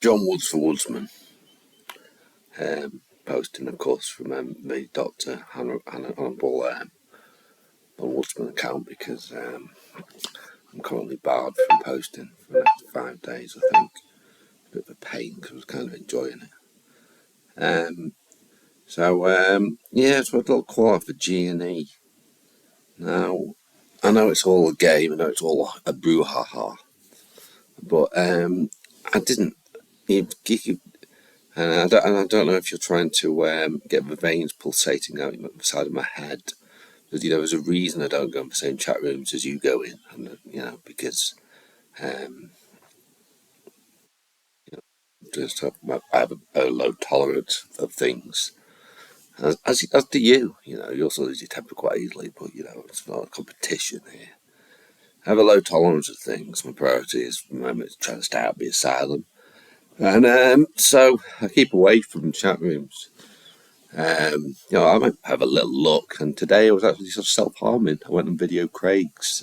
John Woods for Woodsman, posting, of course, from the Dr. Hannibal on Woodsman account because I'm currently barred from posting for the next 5 days, I think. A bit of a pain because I was kind of enjoying it. Yeah, so a little call for G&E. Now, I know it's all a game, I know it's all a brouhaha, but I didn't. You, you, and I don't know if you're trying to get the veins pulsating out the side of my head. Because, there's a reason I don't go in the same chat rooms as you go in, and because um, just I have a low tolerance of things, as do you. You also lose your temper quite easily, but it's not a competition here. I have a low tolerance of things. My priority is at the moment trying to stay out, be asylum, and so I keep away from chat rooms. I might have a little look, and today I was actually sort of self-harming. I went on Video Craig's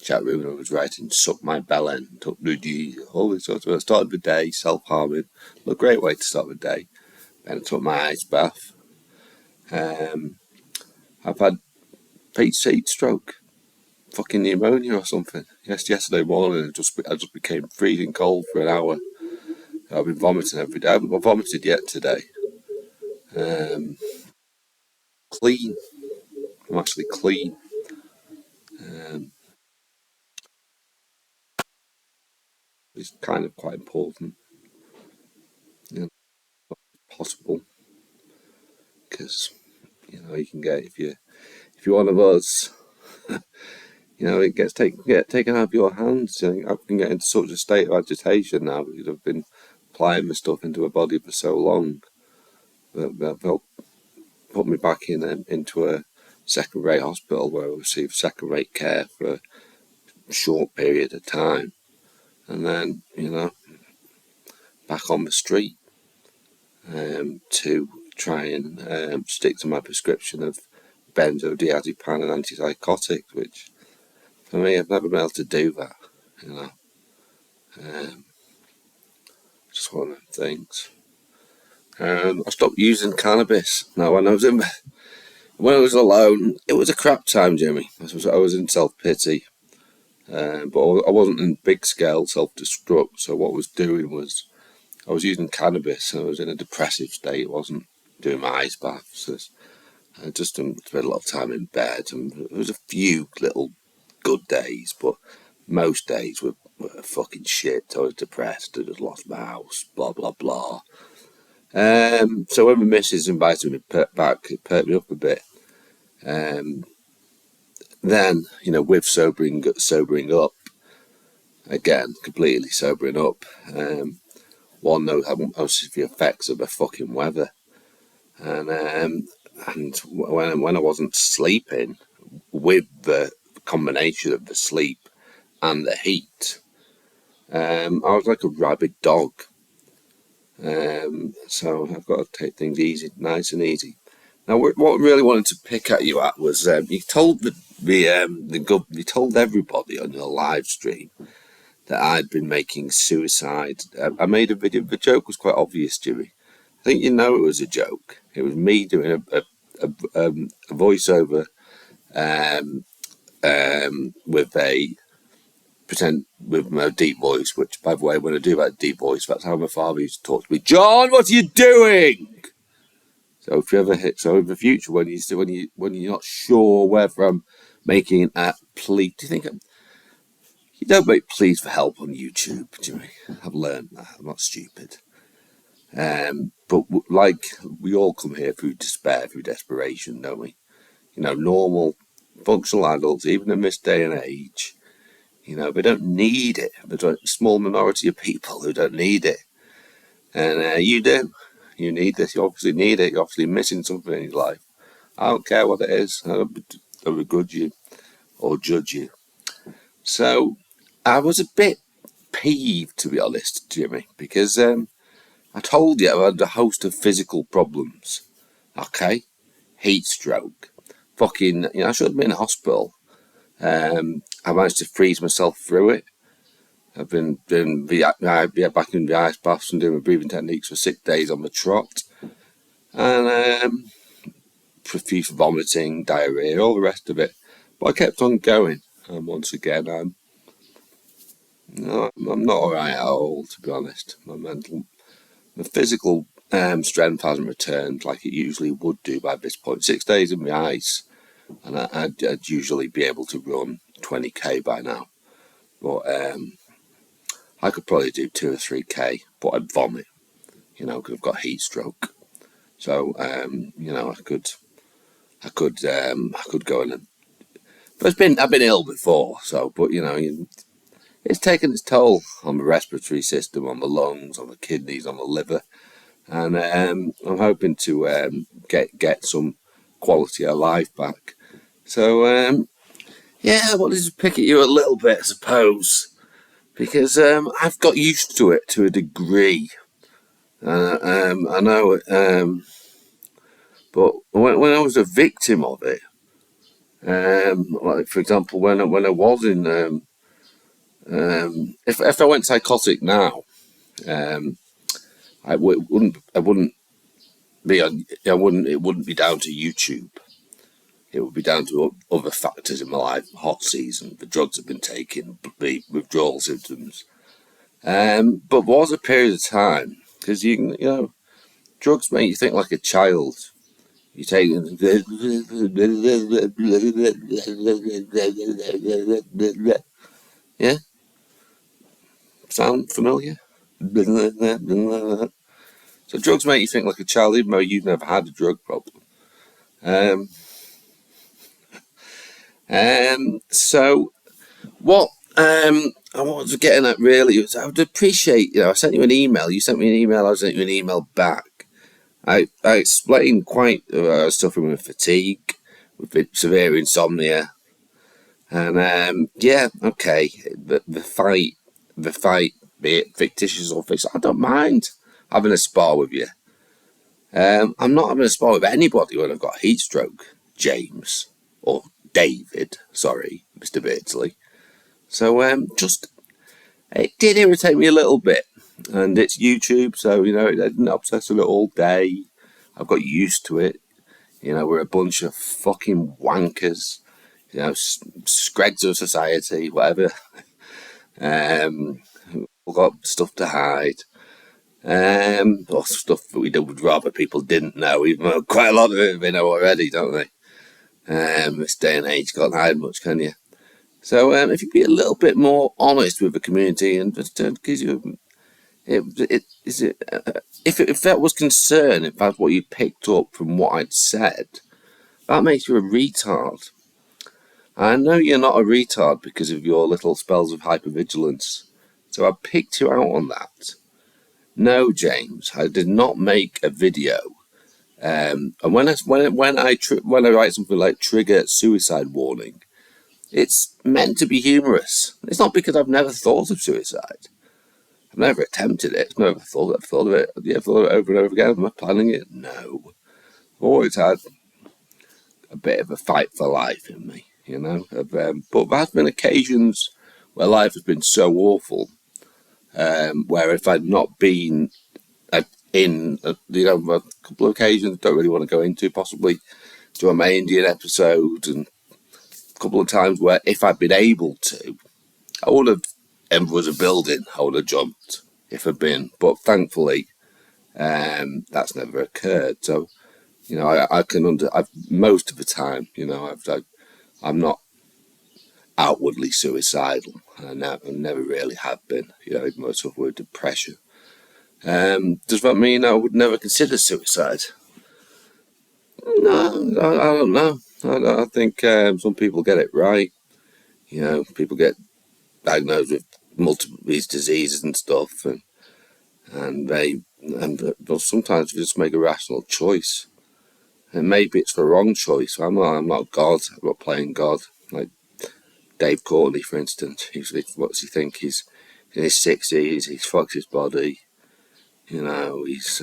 chat room and I was writing "suck my bell end," all this sort of. I started the day self-harming. A great way to start the day. Then I took my ice bath. Um, I've had heat stroke, fucking pneumonia or something. Yesterday morning I just became freezing cold for an hour. I've been vomiting every day. I haven't vomited yet today. Um, Clean. I'm actually clean. Um, it's kind of quite important, you know, possible, because you can get if you're one of us, it get taken out of your hands. I can get into such a state of agitation now because I've been applying the stuff into my body for so long that they'll put me back into a second-rate hospital where I receive second-rate care for a short period of time, and then back on the street to try and stick to my prescription of benzodiazepine and antipsychotics, which for me I've never been able to do that. You know, um, just one of them things. I stopped using cannabis. Now, when I was alone, it was a crap time, Jimmy. I was in self-pity, but I wasn't in big scale self-destruct. So what I was doing was I was using cannabis, and I was in a depressive state. I wasn't doing my ice baths. I just spent a lot of time in bed, and there was a few little good days, but most days were fucking shit. I was depressed. I just lost my house. Blah blah blah. So when my missus invited me back, it perked me up a bit. Um, then with sobering up again, completely sobering up. One knows how severe effects of the fucking weather, and when I wasn't sleeping with the combination of the sleep and the heat, I was like a rabid dog. So I've got to take things easy, nice and easy. Now, what I really wanted to pick at you at was you told you told everybody on your live stream that I'd been making suicide. I made a video. The joke was quite obvious, Jimmy. I think it was a joke. It was me doing a voiceover um, with a pretend with my deep voice. Which, by the way, when I do that deep voice, that's how my father used to talk to me. John, what are you doing? So if you ever in the future when you're not sure whether I'm making a plea, do you think you don't make pleas for help on YouTube, Jimmy? I've learned that. I'm not stupid. But like we all come here through despair, through desperation, don't we? Normal, functional adults, even in this day and age, they don't need it. There's a small minority of people who don't need it, and you do. You need this. You obviously need it. You're obviously missing something in your life. I don't care what it is. I don't begrudge you or judge you. So I was a bit peeved, to be honest, Jimmy, because I told you I had a host of physical problems. Okay, heat stroke, fucking. I should have been in hospital. I managed to freeze myself through it. I've been back in the ice baths and doing my breathing techniques for 6 days on the trot, and profuse vomiting, diarrhea, all the rest of it. But I kept on going, and once again, I'm not alright at all, to be honest. My physical strength hasn't returned like it usually would do by this point. 6 days in the ice, and I'd usually be able to run 20k by now. But I could probably do 2 or 3k, but I'd vomit, because I've got heat stroke. So I could go in and. But I've been ill before, but it's taken its toll on the respiratory system, on the lungs, on the kidneys, on the liver, and I'm hoping to get some quality of life back. So I wanted to pick at you a little bit, I suppose, because I've got used to it to a degree. I know, but when I was a victim of it, like for example, when I was in, if I went psychotic now, it wouldn't be on. It wouldn't be down to YouTube. It would be down to other factors in my life: hot season, the drugs I've been taking, the withdrawal symptoms. But there was a period of time because drugs make you think like a child. You take yeah, sound familiar? So drugs make you think like a child, even though you've never had a drug problem. So what I was getting at really was I would appreciate, I sent you an email, you sent me an email, I sent you an email back. I explained quite suffering with fatigue, with severe insomnia, and okay, the fight, be it fictitious or fixed, I don't mind having a spar with you. I'm not having a spar with anybody when I've got heat stroke, James, or David, sorry, Mr. Beardsley. So it did irritate me a little bit, and it's YouTube, so it didn't obsess with it all day. I've got used to it. We're a bunch of fucking wankers, scregs of society, whatever. We've got stuff to hide. Or stuff that we would rather people didn't know, even though quite a lot of it they know already, don't they? This day and age, can't hide much, can you? So if you be a little bit more honest with the community and just because if that was concern, if that's what you picked up from what I'd said, that makes you a retard. I know you're not a retard because of your little spells of hypervigilance, so I picked you out on that. No, James, I did not make a video. And when I write something like trigger suicide warning, it's meant to be humorous. It's not because I've never thought of suicide. I've never attempted it. I've never thought of it. I've thought of it over and over again. Am I planning it? No. I've always had a bit of a fight for life in me, but there has been occasions where life has been so awful, where if I'd not been in, a couple of occasions, don't really want to go into, possibly do a May Indian episode, and a couple of times where if I'd been able to, I would have, if it was a building, I would have jumped if I'd been, but thankfully, that's never occurred. So, I can most of the time, I'm not outwardly suicidal. I never really have been, even though I suffer with depression. Does that mean I would never consider suicide? No, I don't know. I think some people get it right. People get diagnosed with multiple these diseases and stuff, but sometimes they just make a rational choice, and maybe it's the wrong choice. I'm not God. I'm not playing God. Like Dave Courtney, for instance, what's he think? He's in his 60s. He's fucked his body. He's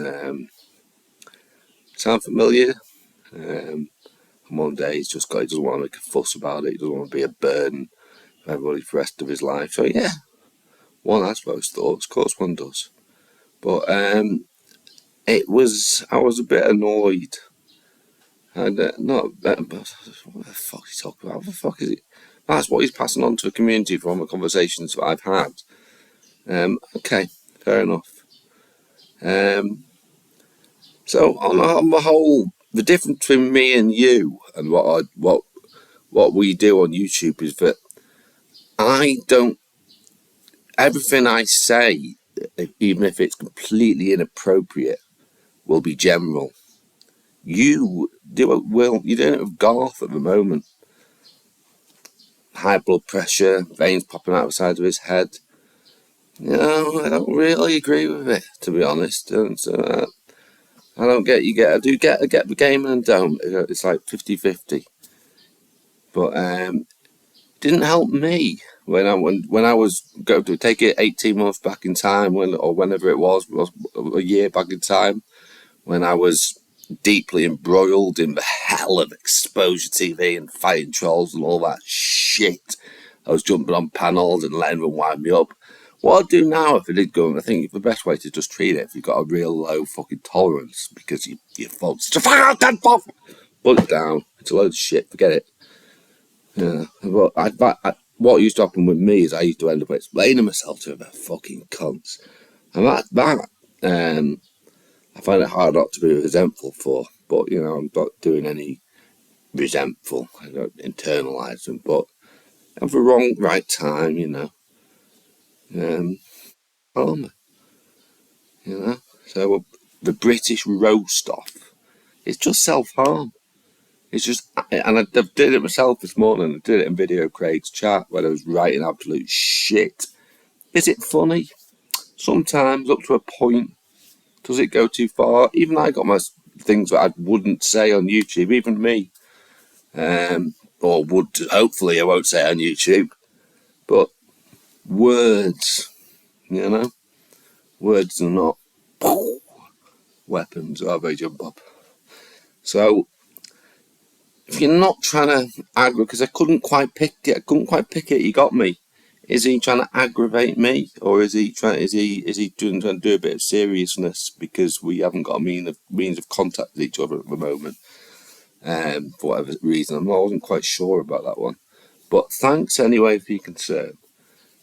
sound familiar. And one day he doesn't want to make a fuss about it. He doesn't want to be a burden for everybody for the rest of his life. So yeah, One has those thoughts, of course one does. But I was a bit annoyed. And not, what the fuck is he talking about? What the fuck is it? That's what he's passing on to a community from the conversations that I've had. Okay, fair enough. So on the whole, the difference between me and you and what we do on YouTube is that I don't. Everything I say, even if it's completely inappropriate, will be general. You do it. Well, you're doing it with Garth at the moment. High blood pressure, veins popping out of the side of his head. I don't really agree with it, to be honest. And so, I don't get you get. I do get. I get the game and don't. It's like 50-50. But didn't help me when I was going to take it 18 months back in time, or whenever it was a year back in time, when I was deeply embroiled in the hell of exposure TV and fighting trolls and all that shit. I was jumping on panels and letting them wind me up. What I'd do now if it did go, I think the best way to just treat it if you've got a real low fucking tolerance because your fault's just put it down. It's a load of shit. Forget it. Yeah. What used to happen with me is I used to end up explaining myself to the fucking cunts, and I find it hard not to be resentful for. But I'm not doing any resentful. I don't internalise them, but at the right time, harm me, So the British roast off, it's just self-harm. It's just, and I did it myself this morning. I did it in Video Craig's chat where I was writing absolute shit. Is it funny? Sometimes, up to a point. Does it go too far? Even I got my things that I wouldn't say on YouTube, even me. Or would, hopefully I won't say on YouTube. But words, words are not weapons, are they, Jump Bob? So if you're not trying to aggravate, because I couldn't quite pick it, you got me. Is he trying to aggravate me, or is he trying to do a bit of seriousness because we haven't got a means of contact with each other at the moment? For whatever reason, I wasn't quite sure about that one. But thanks anyway for your concern.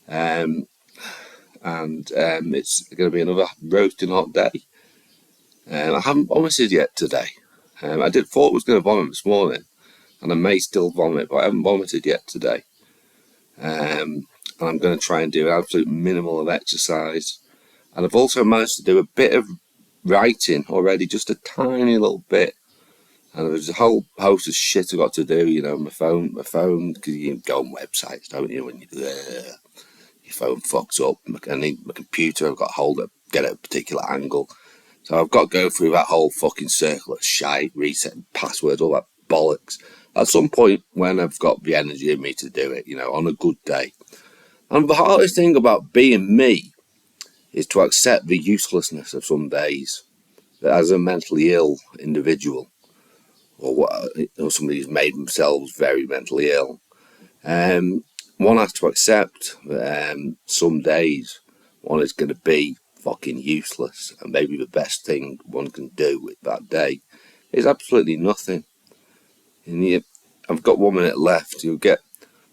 It's going to be another roasting hot day. I haven't vomited yet today. I thought I was going to vomit this morning, and I may still vomit, but I haven't vomited yet today. And I'm going to try and do an absolute minimal of exercise. And I've also managed to do a bit of writing already, just a tiny little bit. And there's a whole host of shit I've got to do, my phone, because you can go on websites, don't you, when your phone fucks up. I need my computer, I've got to hold it, get it at a particular angle. So I've got to go through that whole fucking circle of shite, reset passwords, all that bollocks. At some point when I've got the energy in me to do it, on a good day. And the hardest thing about being me is to accept the uselessness of some days. That as a mentally ill individual, or somebody who's made themselves very mentally ill, one has to accept that some days one is going to be fucking useless, and maybe the best thing one can do with that day is absolutely nothing. And I've got 1 minute left. You'll get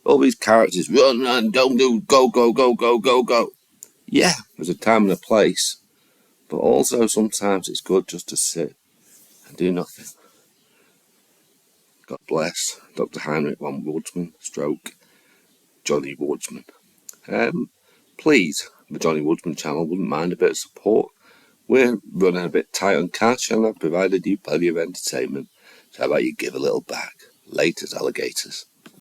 all these characters run, don't do, go, go, go, go, go, go. Yeah, there's a time and a place, but also sometimes it's good just to sit and do nothing. God bless Dr. Heinrich von Woodsman, stroke Johnny Woodsman. Please, the Johnny Woodsman channel wouldn't mind a bit of support. We're running a bit tight on cash, and I've provided you plenty of entertainment. So how about you give a little back? Laters, alligators.